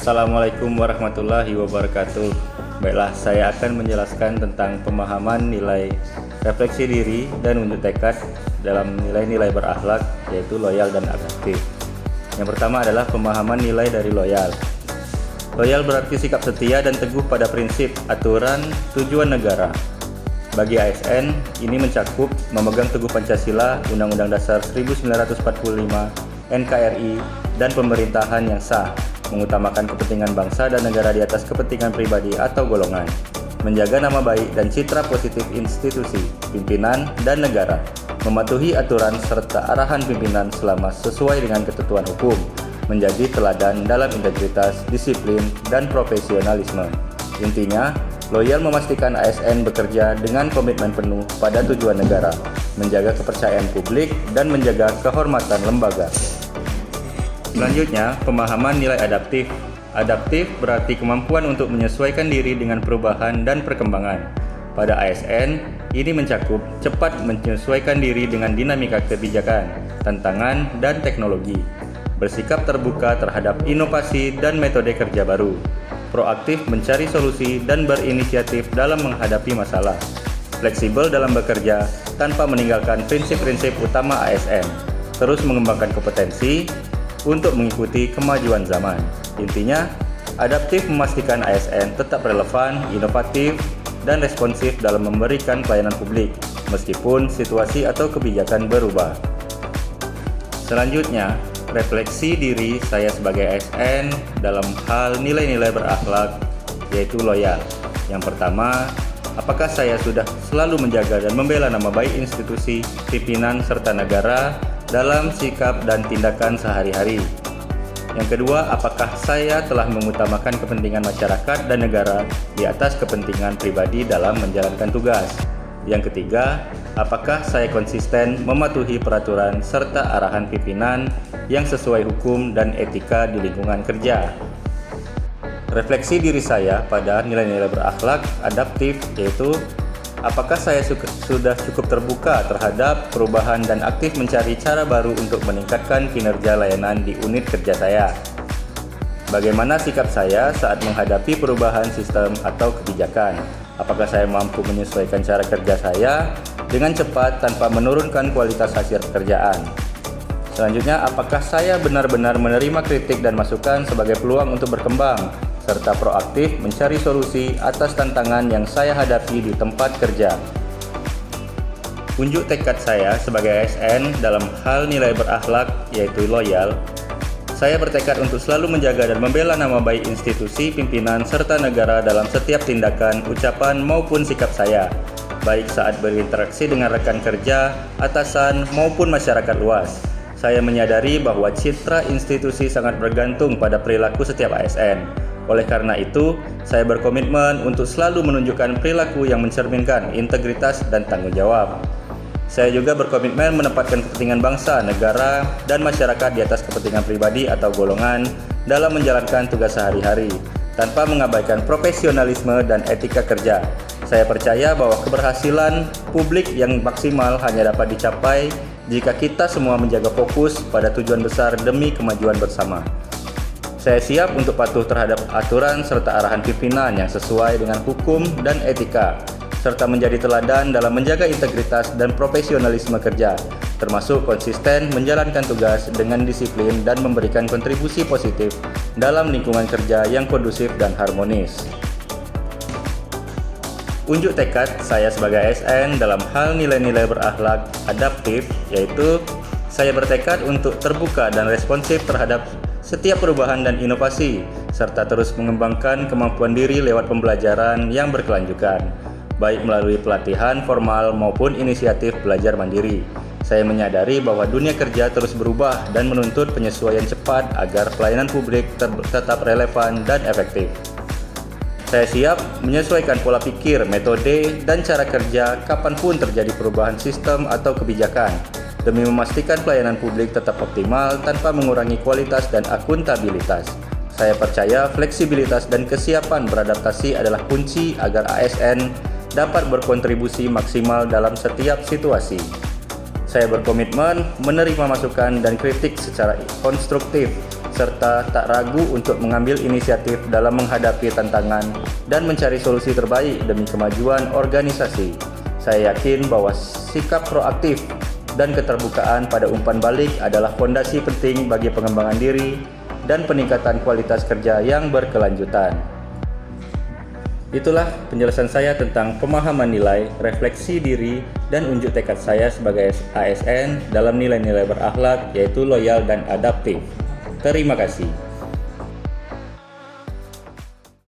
Assalamualaikum warahmatullahi wabarakatuh. Baiklah, saya akan menjelaskan tentang pemahaman nilai refleksi diri dan unjuk tekad dalam nilai-nilai berakhlak, yaitu loyal dan adaptif. Yang pertama adalah pemahaman nilai dari loyal. Loyal berarti sikap setia dan teguh pada prinsip, aturan, tujuan negara. Bagi ASN, ini mencakup memegang teguh Pancasila, Undang-Undang Dasar 1945, NKRI, dan pemerintahan yang sah, mengutamakan kepentingan bangsa dan negara di atas kepentingan pribadi atau golongan, menjaga nama baik dan citra positif institusi, pimpinan, dan negara, mematuhi aturan serta arahan pimpinan selama sesuai dengan ketentuan hukum, menjadi teladan dalam integritas, disiplin, dan profesionalisme. Intinya, loyal memastikan ASN bekerja dengan komitmen penuh pada tujuan negara, menjaga kepercayaan publik, dan menjaga kehormatan lembaga. Selanjutnya, pemahaman nilai adaptif. Adaptif berarti kemampuan untuk menyesuaikan diri dengan perubahan dan perkembangan. Pada ASN, ini mencakup cepat menyesuaikan diri dengan dinamika kebijakan, tantangan, dan teknologi. Bersikap terbuka terhadap inovasi dan metode kerja baru. Proaktif mencari solusi dan berinisiatif dalam menghadapi masalah. Fleksibel dalam bekerja tanpa meninggalkan prinsip-prinsip utama ASN. Terus mengembangkan kompetensi untuk mengikuti kemajuan zaman. Intinya, adaptif memastikan ASN tetap relevan, inovatif, dan responsif dalam memberikan pelayanan publik, meskipun situasi atau kebijakan berubah. Selanjutnya, refleksi diri saya sebagai ASN dalam hal nilai-nilai berakhlak, yaitu loyal. Yang pertama, apakah saya sudah selalu menjaga dan membela nama baik institusi, pimpinan, serta negara dalam sikap dan tindakan sehari-hari? Yang kedua, apakah saya telah mengutamakan kepentingan masyarakat dan negara di atas kepentingan pribadi dalam menjalankan tugas? Yang ketiga, apakah saya konsisten mematuhi peraturan serta arahan pimpinan yang sesuai hukum dan etika di lingkungan kerja? Refleksi diri saya pada nilai-nilai berakhlak adaptif, yaitu apakah saya sudah cukup terbuka terhadap perubahan dan aktif mencari cara baru untuk meningkatkan kinerja layanan di unit kerja saya? Bagaimana sikap saya saat menghadapi perubahan sistem atau kebijakan? Apakah saya mampu menyesuaikan cara kerja saya dengan cepat tanpa menurunkan kualitas hasil pekerjaan? Selanjutnya, apakah saya benar-benar menerima kritik dan masukan sebagai peluang untuk berkembang, serta proaktif mencari solusi atas tantangan yang saya hadapi di tempat kerja? Unjuk tekad saya sebagai ASN dalam hal nilai berakhlak, yaitu loyal. Saya bertekad untuk selalu menjaga dan membela nama baik institusi, pimpinan, serta negara dalam setiap tindakan, ucapan, maupun sikap saya, baik saat berinteraksi dengan rekan kerja, atasan, maupun masyarakat luas. Saya menyadari bahwa citra institusi sangat bergantung pada perilaku setiap ASN. Oleh karena itu, saya berkomitmen untuk selalu menunjukkan perilaku yang mencerminkan integritas dan tanggung jawab. Saya juga berkomitmen menempatkan kepentingan bangsa, negara, dan masyarakat di atas kepentingan pribadi atau golongan dalam menjalankan tugas sehari-hari, tanpa mengabaikan profesionalisme dan etika kerja. Saya percaya bahwa keberhasilan publik yang maksimal hanya dapat dicapai jika kita semua menjaga fokus pada tujuan besar demi kemajuan bersama. Saya siap untuk patuh terhadap aturan serta arahan pimpinan yang sesuai dengan hukum dan etika, serta menjadi teladan dalam menjaga integritas dan profesionalisme kerja, termasuk konsisten menjalankan tugas dengan disiplin dan memberikan kontribusi positif dalam lingkungan kerja yang kondusif dan harmonis. Unjuk tekad saya sebagai ASN dalam hal nilai-nilai berakhlak adaptif, yaitu saya bertekad untuk terbuka dan responsif terhadap setiap perubahan dan inovasi, serta terus mengembangkan kemampuan diri lewat pembelajaran yang berkelanjutan, baik melalui pelatihan formal maupun inisiatif belajar mandiri. Saya menyadari bahwa dunia kerja terus berubah dan menuntut penyesuaian cepat agar pelayanan publik tetap relevan dan efektif. Saya siap menyesuaikan pola pikir, metode, dan cara kerja kapanpun terjadi perubahan sistem atau kebijakan, demi memastikan pelayanan publik tetap optimal tanpa mengurangi kualitas dan akuntabilitas. Saya percaya fleksibilitas dan kesiapan beradaptasi adalah kunci agar ASN dapat berkontribusi maksimal dalam setiap situasi. Saya berkomitmen menerima masukan dan kritik secara konstruktif, serta tak ragu untuk mengambil inisiatif dalam menghadapi tantangan dan mencari solusi terbaik demi kemajuan organisasi. Saya yakin bahwa sikap proaktif dan keterbukaan pada umpan balik adalah fondasi penting bagi pengembangan diri dan peningkatan kualitas kerja yang berkelanjutan. Itulah penjelasan saya tentang pemahaman nilai, refleksi diri, dan unjuk tekad saya sebagai ASN dalam nilai-nilai berakhlak, yaitu loyal dan adaptif. Terima kasih.